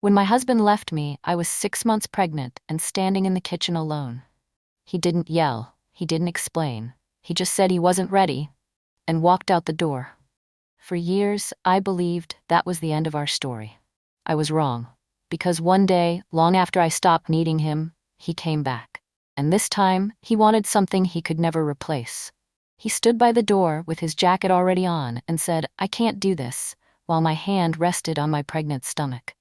When my husband left me, I was 6 months pregnant and standing in the kitchen alone. He didn't yell, he didn't explain. He just said he wasn't ready and walked out the door. For years, I believed that was the end of our story. I was wrong, because one day, long after I stopped needing him, he came back. And this time, he wanted something he could never replace. He stood by the door with his jacket already on and said, "I can't do this," while my hand rested on my pregnant stomach.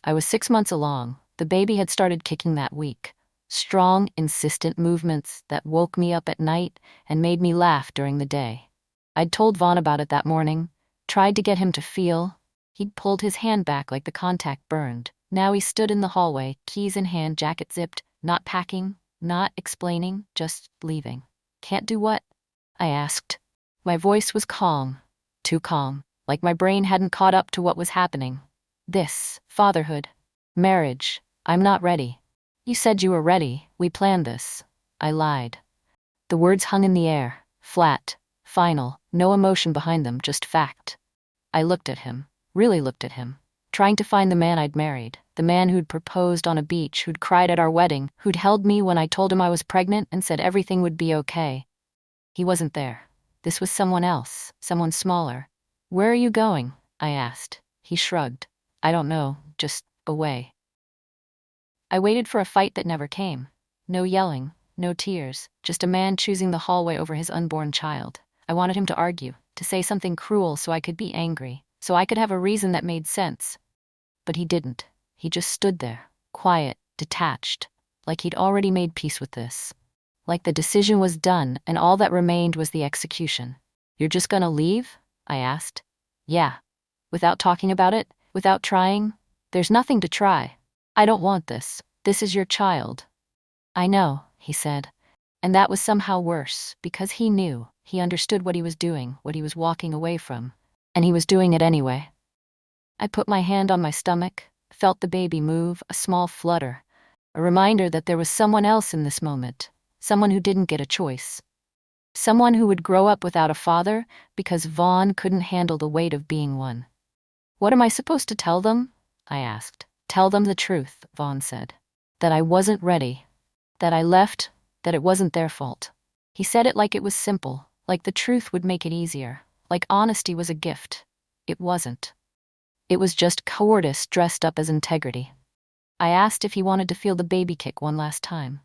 I was 6 months along. The baby had started kicking that week. Strong, insistent movements that woke me up at night and made me laugh during the day. I'd told Vaughn about it that morning, tried to get him to feel. He'd pulled his hand back like the contact burned. Now he stood in the hallway, keys in hand, jacket zipped, not packing, not explaining, just leaving. "Can't do what?" I asked. My voice was calm, too calm, like my brain hadn't caught up to what was happening. "This, fatherhood, marriage, I'm not ready." "You said you were ready, we planned this." I lied. The words hung in the air, flat, final, no emotion behind them, just fact. I looked at him, really looked at him, trying to find the man I'd married, the man who'd proposed on a beach, who'd cried at our wedding, who'd held me when I told him I was pregnant and said everything would be okay. He wasn't there. This was someone else, someone smaller. "Where are you going?" I asked. He shrugged. "I don't know, just away." I waited for a fight that never came. No yelling, no tears, just a man choosing the hallway over his unborn child. I wanted him to argue, to say something cruel so I could be angry, so I could have a reason that made sense. But he didn't. He just stood there, quiet, detached, like he'd already made peace with this. Like the decision was done and all that remained was the execution. "You're just gonna leave?" I asked. "Yeah." Without talking about it, without trying. "There's nothing to try. I don't want this. This is your child." "I know," he said. And that was somehow worse, because he knew, he understood what he was doing, what he was walking away from. And he was doing it anyway. I put my hand on my stomach, felt the baby move, a small flutter. A reminder that there was someone else in this moment. Someone who didn't get a choice. Someone who would grow up without a father because Vaughn couldn't handle the weight of being one. "What am I supposed to tell them?" I asked. "Tell them the truth," Vaughn said. "That I wasn't ready. That I left, that it wasn't their fault." He said it like it was simple, like the truth would make it easier, like honesty was a gift. It wasn't. It was just cowardice dressed up as integrity. I asked if he wanted to feel the baby kick one last time.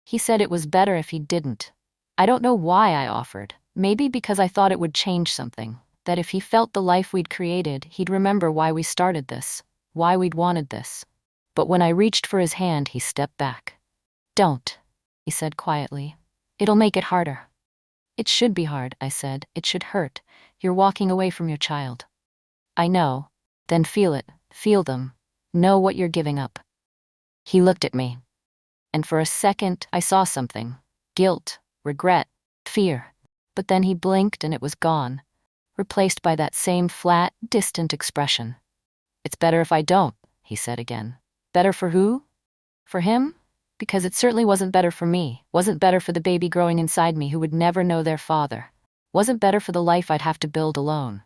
He said it was better if he didn't. I don't know why I offered. Maybe because I thought it would change something. That if he felt the life we'd created, he'd remember why we started this, why we'd wanted this. But when I reached for his hand, he stepped back. "Don't," he said quietly. "It'll make it harder." "It should be hard," I said. "It should hurt. You're walking away from your child." "I know." "Then feel it. Feel them. Know what you're giving up." He looked at me. And for a second, I saw something. Guilt, regret, fear. But then he blinked and it was gone, replaced by that same flat, distant expression. "It's better if I don't," he said again. "Better for who?" "For him? Because it certainly wasn't better for me. Wasn't better for the baby growing inside me who would never know their father. Wasn't better for the life I'd have to build alone."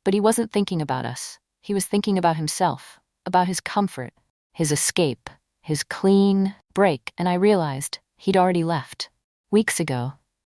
But he wasn't thinking about us. He was thinking about himself, about his comfort, his escape, his clean break, and I realized he'd already left. Weeks ago.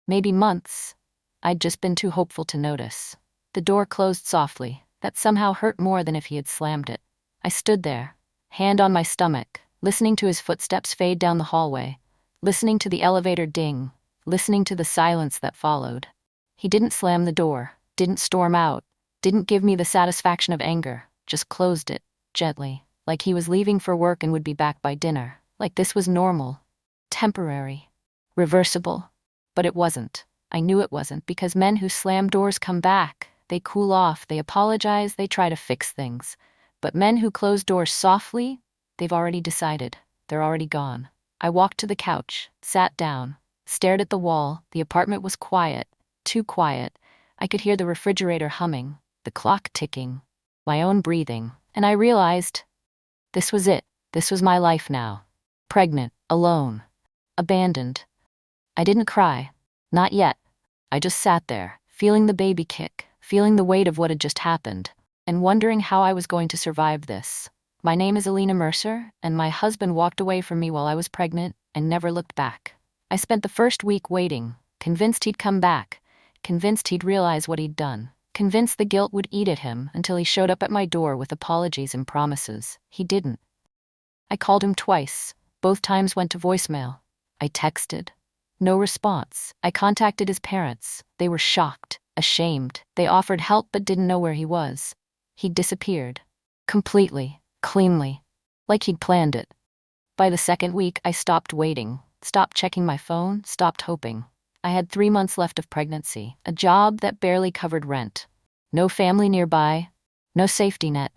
Maybe months. I'd just been too hopeful to notice. The door closed softly. That somehow hurt more than if he had slammed it. I stood there, hand on my stomach, listening to his footsteps fade down the hallway, listening to the elevator ding, listening to the silence that followed. He didn't slam the door, didn't storm out, didn't give me the satisfaction of anger, just closed it, gently, like he was leaving for work and would be back by dinner, like this was normal, temporary, reversible. But it wasn't. I knew it wasn't, because men who slam doors come back. They cool off, they apologize, they try to fix things. But men who close doors softly, they've already decided. They're already gone. I walked to the couch, sat down, stared at the wall. The apartment was quiet, too quiet. I could hear the refrigerator humming, the clock ticking, my own breathing, and I realized this was it. This was my life now. Pregnant, alone, abandoned. I didn't cry. Not yet. I just sat there, feeling the baby kick, feeling the weight of what had just happened, and wondering how I was going to survive this. My name is Alina Mercer, and my husband walked away from me while I was pregnant and never looked back. I spent the first week waiting, convinced he'd come back, convinced he'd realize what he'd done, convinced the guilt would eat at him until he showed up at my door with apologies and promises. He didn't. I called him twice. Both times went to voicemail. I texted. No response. I contacted his parents. They were shocked, ashamed. They offered help but didn't know where he was. He'd disappeared. Completely, cleanly, like he'd planned it. By the second week, I stopped waiting, stopped checking my phone, stopped hoping. I had 3 months left of pregnancy, a job that barely covered rent. No family nearby, no safety net.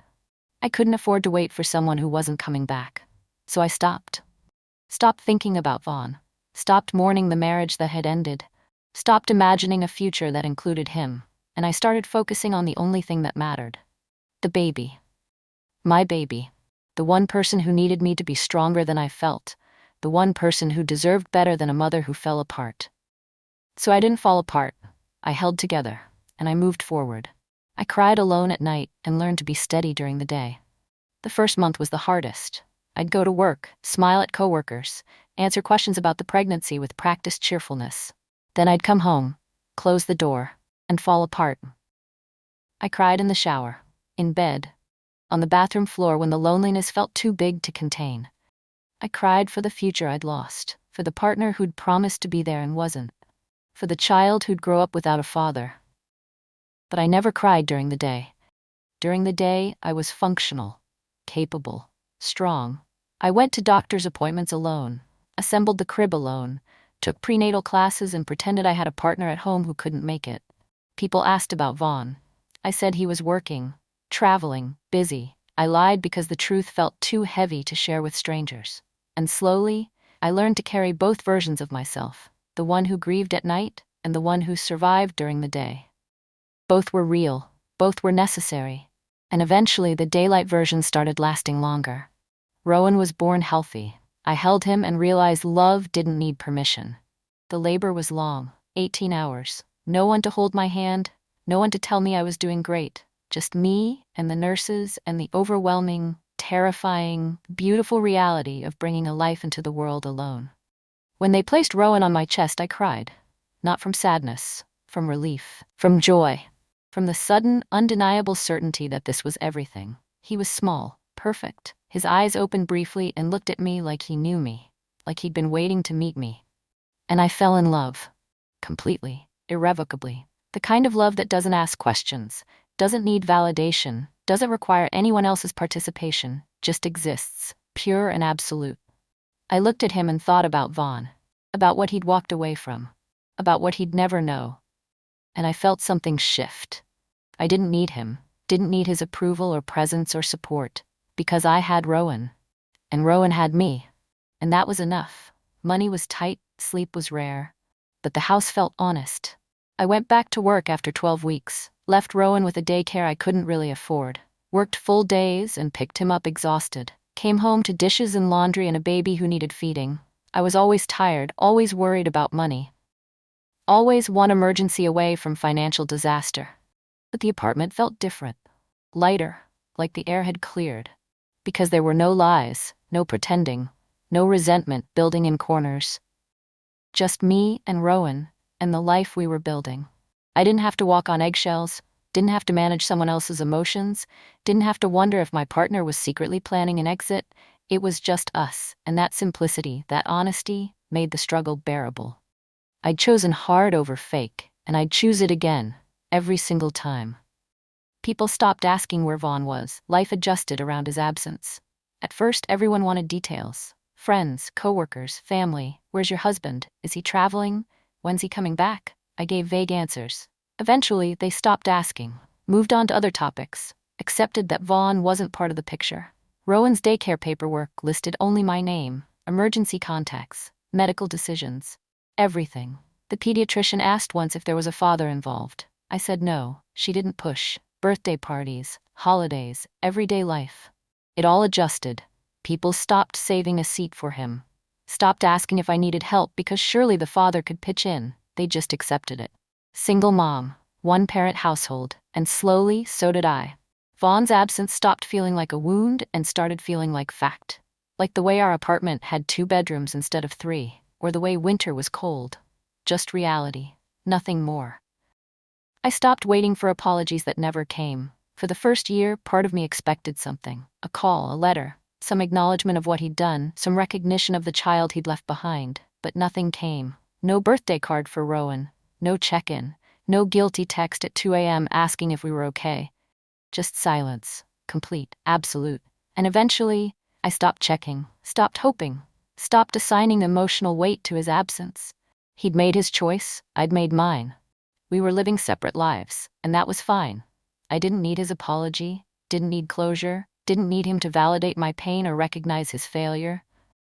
I couldn't afford to wait for someone who wasn't coming back. So I stopped. Stopped thinking about Vaughn. Stopped mourning the marriage that had ended. Stopped imagining a future that included him. And I started focusing on the only thing that mattered. The baby. My baby. The one person who needed me to be stronger than I felt. The one person who deserved better than a mother who fell apart. So I didn't fall apart. I held together, and I moved forward. I cried alone at night and learned to be steady during the day. The first month was the hardest. I'd go to work, smile at coworkers, answer questions about the pregnancy with practiced cheerfulness. Then I'd come home, close the door, and fall apart. I cried in the shower, in bed, on the bathroom floor when the loneliness felt too big to contain. I cried for the future I'd lost, for the partner who'd promised to be there and wasn't, for the child who'd grow up without a father. But I never cried during the day. During the day, I was functional, capable, strong. I went to doctor's appointments alone, assembled the crib alone, took prenatal classes and pretended I had a partner at home who couldn't make it. People asked about Vaughn. I said he was working, traveling, busy. I lied because the truth felt too heavy to share with strangers. And slowly, I learned to carry both versions of myself, the one who grieved at night and the one who survived during the day. Both were real, both were necessary, and eventually the daylight version started lasting longer. Rowan was born healthy. I held him and realized love didn't need permission. The labor was long, 18 hours. No one to hold my hand, no one to tell me I was doing great. Just me and the nurses and the overwhelming, terrifying, beautiful reality of bringing a life into the world alone. When they placed Rowan on my chest, I cried. Not from sadness, from relief, from joy, from the sudden, undeniable certainty that this was everything. He was small, perfect. His eyes opened briefly and looked at me like he knew me, like he'd been waiting to meet me. And I fell in love. Completely, irrevocably. The kind of love that doesn't ask questions, doesn't need validation, doesn't require anyone else's participation, just exists, pure and absolute. I looked at him and thought about Vaughn, about what he'd walked away from, about what he'd never know. And I felt something shift. I didn't need him, didn't need his approval or presence or support, because I had Rowan. And Rowan had me. And that was enough. Money was tight, sleep was rare. But the house felt honest. I went back to work after 12 weeks, left Rowan with a daycare I couldn't really afford, worked full days and picked him up exhausted, came home to dishes and laundry and a baby who needed feeding. I was always tired, always worried about money. Always one emergency away from financial disaster. But the apartment felt different. Lighter, like the air had cleared. Because there were no lies, no pretending, no resentment building in corners. Just me and Rowan, and the life we were building. I didn't have to walk on eggshells, didn't have to manage someone else's emotions, didn't have to wonder if my partner was secretly planning an exit. It was just us, and that simplicity, that honesty, made the struggle bearable. I'd chosen hard over fake, and I'd choose it again, every single time. People stopped asking where Vaughn was. Life adjusted around his absence. At first, everyone wanted details. Friends, coworkers, family. Where's your husband? Is he traveling? When's he coming back? I gave vague answers. Eventually, they stopped asking, moved on to other topics, accepted that Vaughn wasn't part of the picture. Rowan's daycare paperwork listed only my name, emergency contacts, medical decisions, everything. The pediatrician asked once if there was a father involved. I said no. She didn't push. Birthday parties, holidays, everyday life. It all adjusted. People stopped saving a seat for him. Stopped asking if I needed help because surely the father could pitch in. They just accepted it. Single mom, one-parent household, and slowly, so did I. Vaughn's absence stopped feeling like a wound and started feeling like fact. Like the way our apartment had 2 bedrooms instead of 3, or the way winter was cold. Just reality, nothing more. I stopped waiting for apologies that never came. For the first year, part of me expected something. A call, a letter, some acknowledgement of what he'd done, some recognition of the child he'd left behind. But nothing came. No birthday card for Rowan. No check-in. No guilty text at 2 a.m. asking if we were okay. Just silence. Complete. Absolute. And eventually, I stopped checking, stopped hoping, stopped assigning emotional weight to his absence. He'd made his choice, I'd made mine. We were living separate lives, and that was fine. I didn't need his apology, didn't need closure, didn't need him to validate my pain or recognize his failure.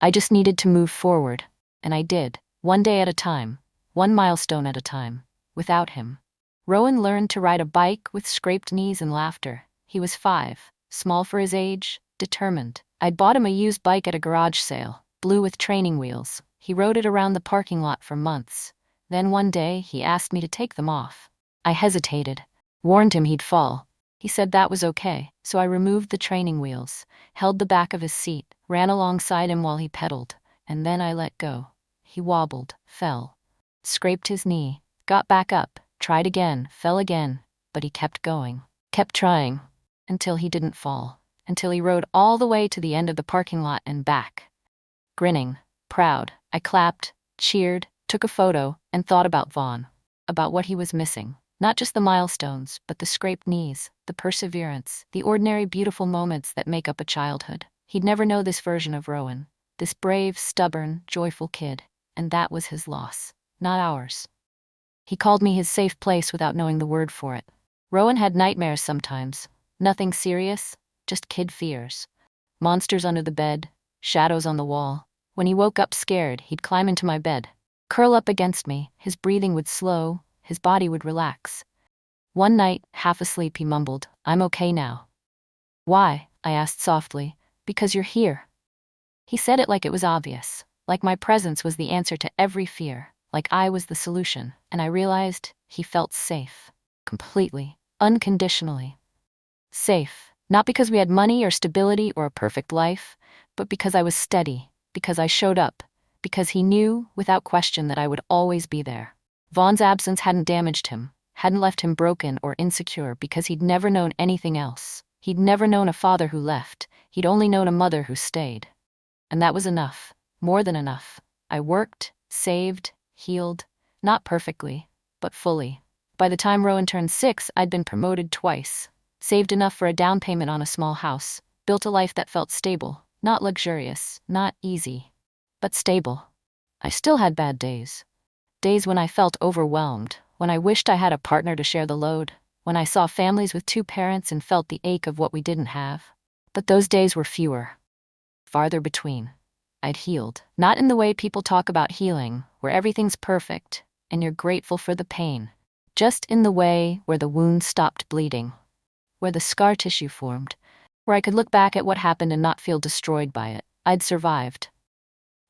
I just needed to move forward, and I did, one day at a time, one milestone at a time, without him. Rowan learned to ride a bike with scraped knees and laughter. He was 5, small for his age, determined. I'd bought him a used bike at a garage sale, blue with training wheels. He rode it around the parking lot for months. Then one day, he asked me to take them off. I hesitated, warned him he'd fall. He said that was okay, so I removed the training wheels, held the back of his seat, ran alongside him while he pedaled, and then I let go. He wobbled, fell, scraped his knee, got back up, tried again, fell again, but he kept going, kept trying, until he didn't fall, until he rode all the way to the end of the parking lot and back. Grinning, proud, I clapped, cheered, took a photo, and thought about Vaughn, about what he was missing. Not just the milestones, but the scraped knees, the perseverance, the ordinary beautiful moments that make up a childhood. He'd never know this version of Rowan, this brave, stubborn, joyful kid, and that was his loss, not ours. He called me his safe place without knowing the word for it. Rowan had nightmares sometimes, nothing serious, just kid fears. Monsters under the bed, shadows on the wall. When he woke up scared, he'd climb into my bed, curl up against me, his breathing would slow, his body would relax. One night, half asleep, he mumbled, "I'm okay now." "Why?" I asked softly. "Because you're here." He said it like it was obvious, like my presence was the answer to every fear, like I was the solution, and I realized he felt safe. Completely, unconditionally. Safe, not because we had money or stability or a perfect life, but because I was steady, because I showed up, because he knew, without question, that I would always be there. Vaughn's absence hadn't damaged him, hadn't left him broken or insecure because he'd never known anything else. He'd never known a father who left, he'd only known a mother who stayed. And that was enough, more than enough. I worked, saved, healed, not perfectly, but fully. By the time Rowan turned 6, I'd been promoted twice, saved enough for a down payment on a small house, built a life that felt stable, not luxurious, not easy, but stable. I still had bad days. Days when I felt overwhelmed, when I wished I had a partner to share the load, when I saw families with 2 parents and felt the ache of what we didn't have. But those days were fewer, farther between. I'd healed, not in the way people talk about healing, where everything's perfect and you're grateful for the pain, just in the way where the wound stopped bleeding, where the scar tissue formed, where I could look back at what happened and not feel destroyed by it. I'd survived.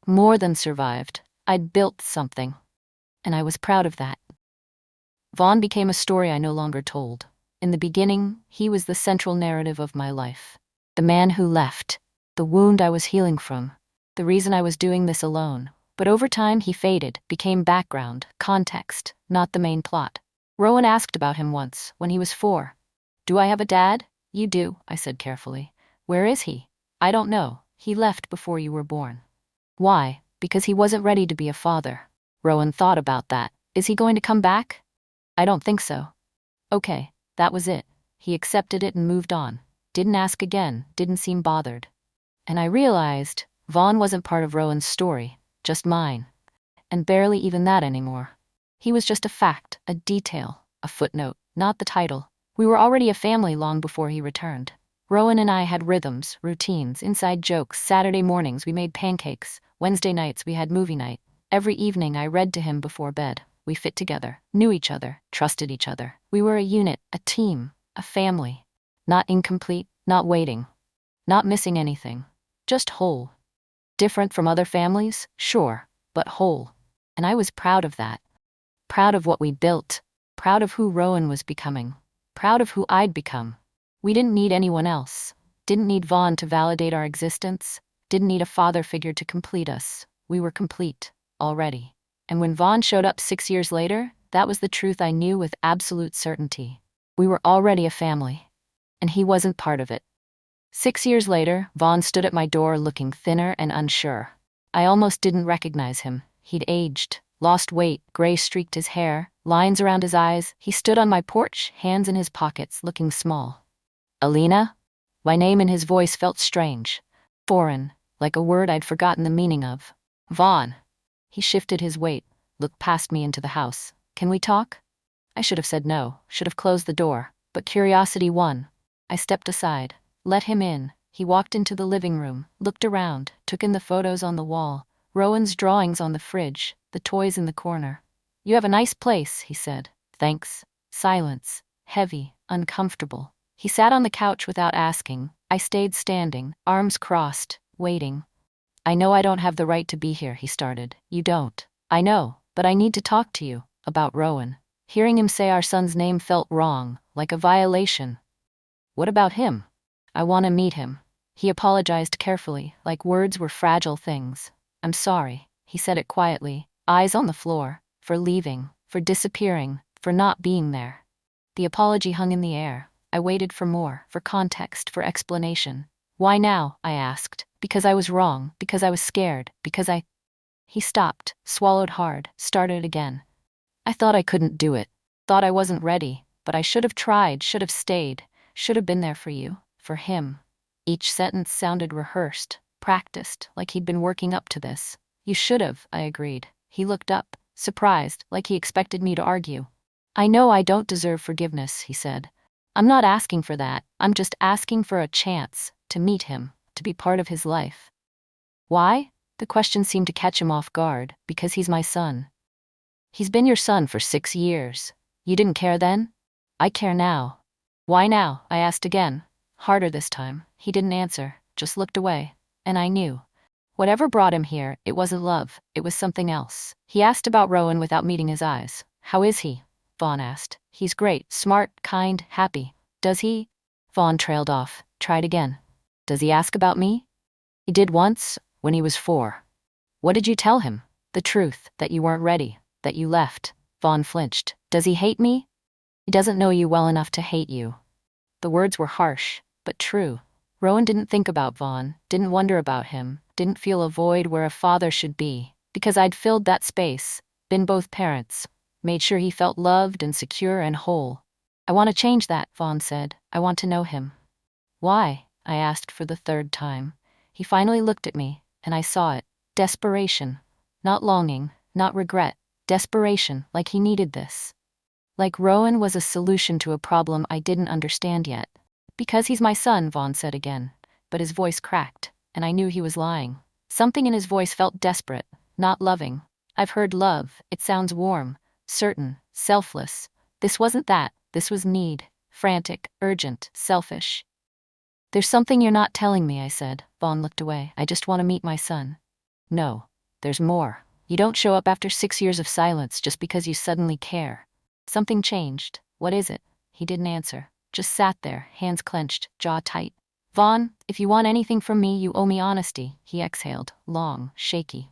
More than survived, I'd built something. And I was proud of that. Vaughn became a story I no longer told. In the beginning, he was the central narrative of my life. The man who left, the wound I was healing from, the reason I was doing this alone. But over time, he faded, became background, context, not the main plot. Rowan asked about him once, when he was 4. "Do I have a dad?" "You do," I said carefully. "Where is he?" "I don't know. He left before you were born." "Why?" "Because he wasn't ready to be a father." Rowan thought about that. "Is he going to come back?" "I don't think so." Okay, that was it. He accepted it and moved on. Didn't ask again, didn't seem bothered. And I realized Vaughn wasn't part of Rowan's story, just mine. And barely even that anymore. He was just a fact, a detail, a footnote, not the title. We were already a family long before he returned. Rowan and I had rhythms, routines, inside jokes. Saturday mornings we made pancakes. Wednesday nights we had movie night. Every evening I read to him before bed. We fit together, knew each other, trusted each other. We were a unit, a team, a family. Not incomplete, not waiting, not missing anything. Just whole. Different from other families, sure, but whole. And I was proud of that. Proud of what we built. Proud of who Rowan was becoming. Proud of who I'd become. We didn't need anyone else. Didn't need Vaughn to validate our existence. Didn't need a father figure to complete us. We were complete, already. And when Vaughn showed up 6 years later, that was the truth I knew with absolute certainty. We were already a family. And he wasn't part of it. 6 years later, Vaughn stood at my door looking thinner and unsure. I almost didn't recognize him. He'd aged, lost weight, gray streaked his hair, lines around his eyes. He stood on my porch, hands in his pockets, looking small. Alina? My name and his voice felt strange. Foreign, like a word I'd forgotten the meaning of. Vaughn. He shifted his weight, looked past me into the house. Can we talk? I should have said no, should have closed the door, but curiosity won. I stepped aside, let him in. He walked into the living room, looked around, took in the photos on the wall, Rowan's drawings on the fridge, the toys in the corner. You have a nice place, he said. Thanks. Silence. Heavy, uncomfortable. He sat on the couch without asking. I stayed standing, arms crossed, waiting. I know I don't have the right to be here, he started. You don't. I know, but I need to talk to you about Rowan. Hearing him say our son's name felt wrong, like a violation. What about him? I want to meet him. He apologized carefully, like words were fragile things. I'm sorry, he said it quietly, eyes on the floor, for leaving, for disappearing, for not being there. The apology hung in the air. I waited for more, for context, for explanation. Why now? I asked. Because I was wrong, because I was scared, because I... He stopped, swallowed hard, started again. I thought I couldn't do it. Thought I wasn't ready, but I should have tried, should have stayed, should have been there for you, for him. Each sentence sounded rehearsed, practiced, like he'd been working up to this. You should have, I agreed. He looked up, surprised, like he expected me to argue. I know I don't deserve forgiveness, he said. I'm not asking for that. I'm just asking for a chance to meet him, to be part of his life. Why? The question seemed to catch him off guard. Because he's my son. He's been your son for 6 years. You didn't care then? I care now. Why now? I asked again. Harder this time. He didn't answer, just looked away. And I knew. Whatever brought him here, it wasn't love, it was something else. He asked about Rowan without meeting his eyes. How is he? Vaughn asked. He's great, smart, kind, happy. Does he? Vaughn trailed off, tried again. Does he ask about me? He did once, when he was 4. What did you tell him? The truth, that you weren't ready, that you left. Vaughn flinched. Does he hate me? He doesn't know you well enough to hate you. The words were harsh, but true. Rowan didn't think about Vaughn, didn't wonder about him, didn't feel a void where a father should be, because I'd filled that space, been both parents, made sure he felt loved and secure and whole. I want to change that, Vaughn said. I want to know him. Why? I asked for the 3rd time. He finally looked at me, and I saw it. Desperation. Not longing, not regret. Desperation, like he needed this. Like Rowan was a solution to a problem I didn't understand yet. Because he's my son, Vaughn said again. But his voice cracked, and I knew he was lying. Something in his voice felt desperate, not loving. I've heard love. It sounds warm, certain, selfless. This wasn't that. This was need. Frantic, urgent, selfish. There's something you're not telling me, I said. Vaughn looked away. I just want to meet my son. No, there's more. You don't show up after 6 years of silence just because you suddenly care. Something changed. What is it? He didn't answer. Just sat there, hands clenched, jaw tight. Vaughn, if you want anything from me, you owe me honesty. He exhaled, long, shaky.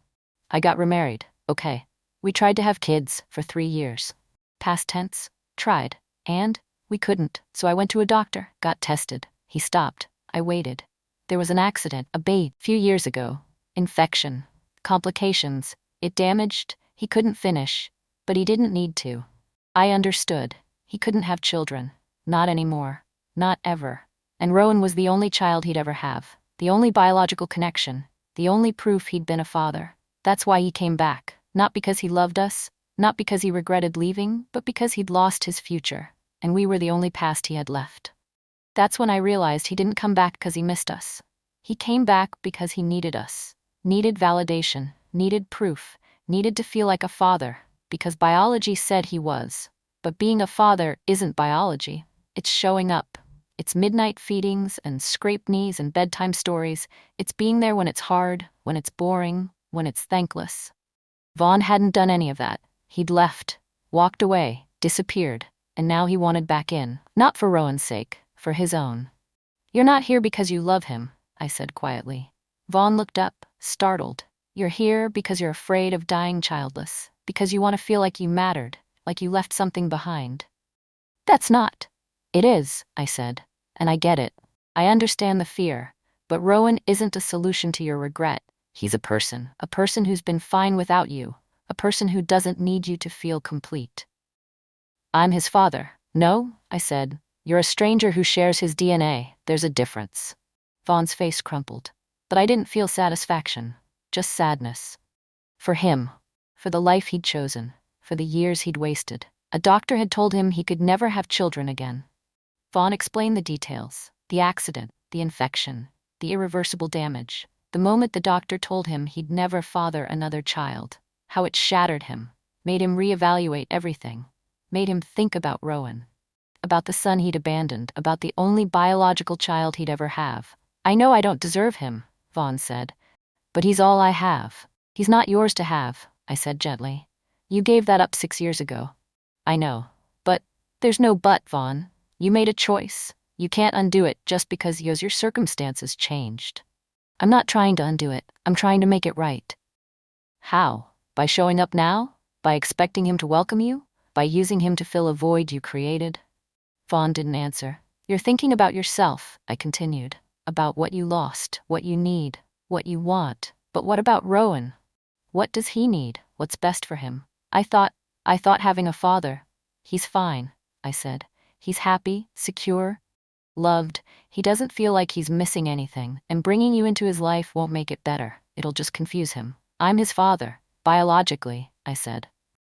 I got remarried. Okay. We tried to have kids for 3 years. Past tense. Tried. And? We couldn't. So I went to a doctor, got tested. He stopped. I waited. There was an accident, a baby, few years ago. Infection. Complications. It damaged. He couldn't finish. But he didn't need to. I understood. He couldn't have children. Not anymore. Not ever. And Rowan was the only child he'd ever have. The only biological connection. The only proof he'd been a father. That's why he came back. Not because he loved us. Not because he regretted leaving, but because he'd lost his future. And we were the only past he had left. That's when I realized he didn't come back because he missed us. He came back because he needed us. Needed validation. Needed proof. Needed to feel like a father. Because biology said he was. But being a father isn't biology. It's showing up. It's midnight feedings and scraped knees and bedtime stories. It's being there when it's hard, when it's boring, when it's thankless. Vaughn hadn't done any of that. He'd left, walked away, disappeared, and now he wanted back in. Not for Rowan's sake, For his own. You're not here because you love him, I said quietly. Vaughn looked up, startled. You're here because you're afraid of dying childless, because you want to feel like you mattered, like you left something behind. That's not. It is, I said. And I get it. I understand the fear. But Rowan isn't a solution to your regret. He's a person who's been fine without you, a person who doesn't need you to feel complete. I'm his father. No, I said. You're a stranger who shares his DNA. There's a difference. Vaughn's face crumpled. But I didn't feel satisfaction, just sadness. For him, for the life he'd chosen, for the years he'd wasted. A doctor had told him he could never have children again. Vaughn explained the details, the accident, the infection, the irreversible damage. The moment the doctor told him he'd never father another child, how it shattered him, made him reevaluate everything, made him think about Rowan, about the son he'd abandoned, about the only biological child he'd ever have. I know I don't deserve him, Vaughn said, but he's all I have. He's not yours to have, I said gently. You gave that up 6 years ago. I know, but there's no but, Vaughn. You made a choice. You can't undo it just because your circumstances changed. I'm not trying to undo it. I'm trying to make it right. How? By showing up now? By expecting him to welcome you? By using him to fill a void you created? Vaughn didn't answer. You're thinking about yourself, I continued. About what you lost, what you need, what you want. But what about Rowan? What does he need? What's best for him? I thought having a father. He's fine, I said. He's happy, secure, loved. He doesn't feel like he's missing anything, and bringing you into his life won't make it better. It'll just confuse him. I'm his father, biologically, I said.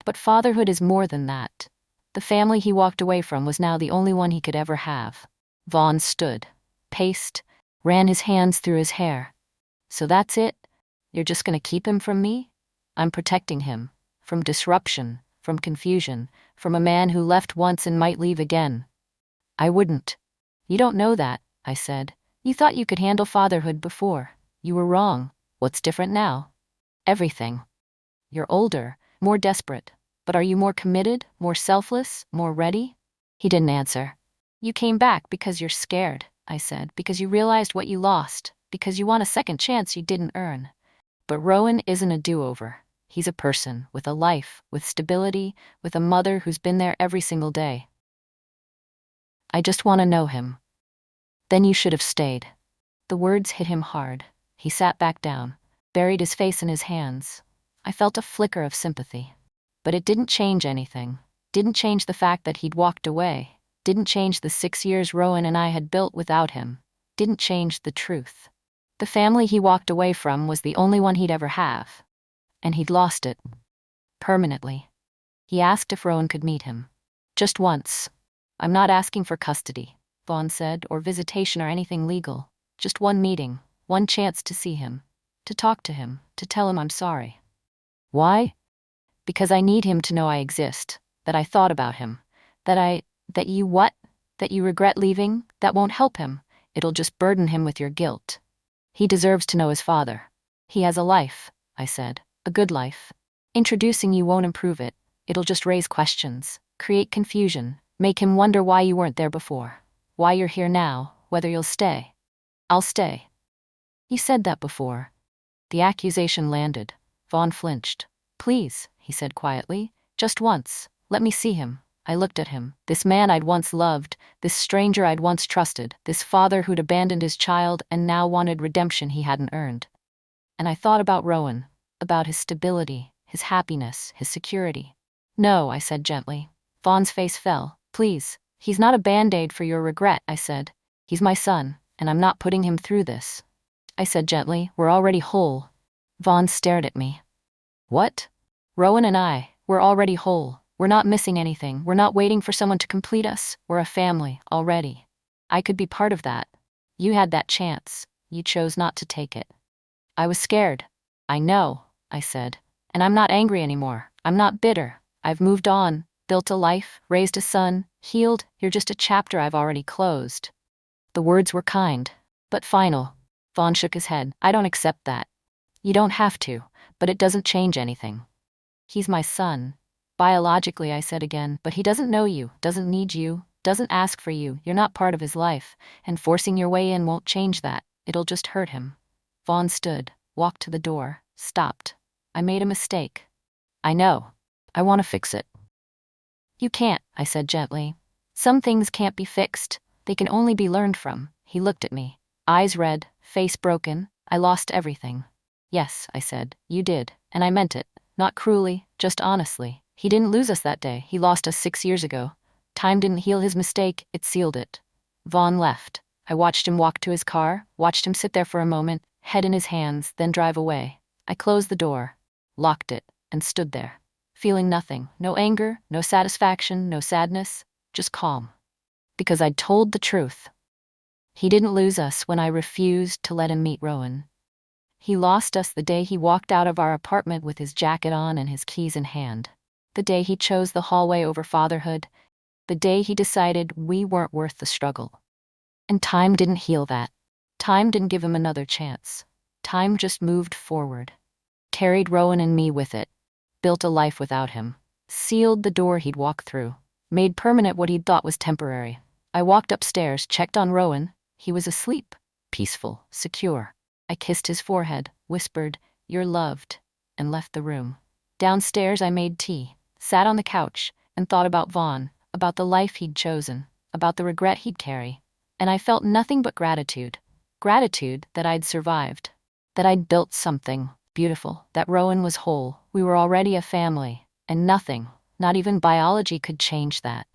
But fatherhood is more than that. The family he walked away from was now the only one he could ever have. Vaughn stood, paced, ran his hands through his hair. So that's it? You're just going to keep him from me? I'm protecting him. From disruption, from confusion, from a man who left once and might leave again. I wouldn't. You don't know that, I said. You thought you could handle fatherhood before. You were wrong. What's different now? Everything. You're older, more desperate. But are you more committed, more selfless, more ready? He didn't answer. You came back because you're scared, I said, because you realized what you lost, because you want a second chance you didn't earn. But Rowan isn't a do-over. He's a person, with a life, with stability, with a mother who's been there every single day. I just want to know him. Then you should have stayed. The words hit him hard. He sat back down, buried his face in his hands. I felt a flicker of sympathy. But it didn't change anything. Didn't change the fact that he'd walked away. Didn't change the 6 years Rowan and I had built without him. Didn't change the truth. The family he walked away from was the only one he'd ever have. And he'd lost it. Permanently. He asked if Rowan could meet him. Just once. I'm not asking for custody, Vaughn said, or visitation or anything legal. Just one meeting, one chance to see him, to talk to him, to tell him I'm sorry. Why? Because I need him to know I exist, that I thought about him, that you regret leaving. That won't help him. It'll just burden him with your guilt. He deserves to know his father. He has a life, I said, a good life. Introducing you won't improve it. It'll just raise questions, create confusion, make him wonder why you weren't there before, why you're here now, whether you'll stay. I'll stay. You said that before. The accusation landed. Vaughn flinched. Please, he said quietly, just once, let me see him. I looked at him, this man I'd once loved, this stranger I'd once trusted, this father who'd abandoned his child and now wanted redemption he hadn't earned. And I thought about Rowan, about his stability, his happiness, his security. No, I said gently. Vaughn's face fell. Please, he's not a band-aid for your regret, I said. He's my son, and I'm not putting him through this. I said gently, we're already whole. Vaughn stared at me. What? Rowan and I, we're already whole. We're not missing anything. We're not waiting for someone to complete us. We're a family, already. I could be part of that. You had that chance. You chose not to take it. I was scared. I know, I said. And I'm not angry anymore. I'm not bitter. I've moved on, built a life, raised a son, healed. You're just a chapter I've already closed. The words were kind, but final. Vaughn shook his head. I don't accept that. You don't have to, but it doesn't change anything. He's my son. Biologically, I said again, but he doesn't know you, doesn't need you, doesn't ask for you, you're not part of his life, and forcing your way in won't change that. It'll just hurt him. Vaughn stood, walked to the door, stopped. I made a mistake. I know. I want to fix it. You can't, I said gently. Some things can't be fixed. They can only be learned from. He looked at me. Eyes red, face broken. I lost everything. Yes, I said, you did, and I meant it. Not cruelly, just honestly. He didn't lose us that day. He lost us 6 years ago. Time didn't heal his mistake, it sealed it. Vaughn left. I watched him walk to his car, watched him sit there for a moment, head in his hands, then drive away. I closed the door, locked it, and stood there, feeling nothing. No anger, no satisfaction, no sadness, just calm. Because I'd told the truth. He didn't lose us when I refused to let him meet Rowan. He lost us the day he walked out of our apartment with his jacket on and his keys in hand. The day he chose the hallway over fatherhood. The day he decided we weren't worth the struggle. And time didn't heal that. Time didn't give him another chance. Time just moved forward. Carried Rowan and me with it. Built a life without him. Sealed the door he'd walk through. Made permanent what he'd thought was temporary. I walked upstairs, checked on Rowan. He was asleep. Peaceful, secure. I kissed his forehead, whispered, "You're loved," and left the room. Downstairs I made tea, sat on the couch, and thought about Vaughn, about the life he'd chosen, about the regret he'd carry. And I felt nothing but gratitude. Gratitude that I'd survived. That I'd built something beautiful. That Rowan was whole. We were already a family. And nothing, not even biology, could change that.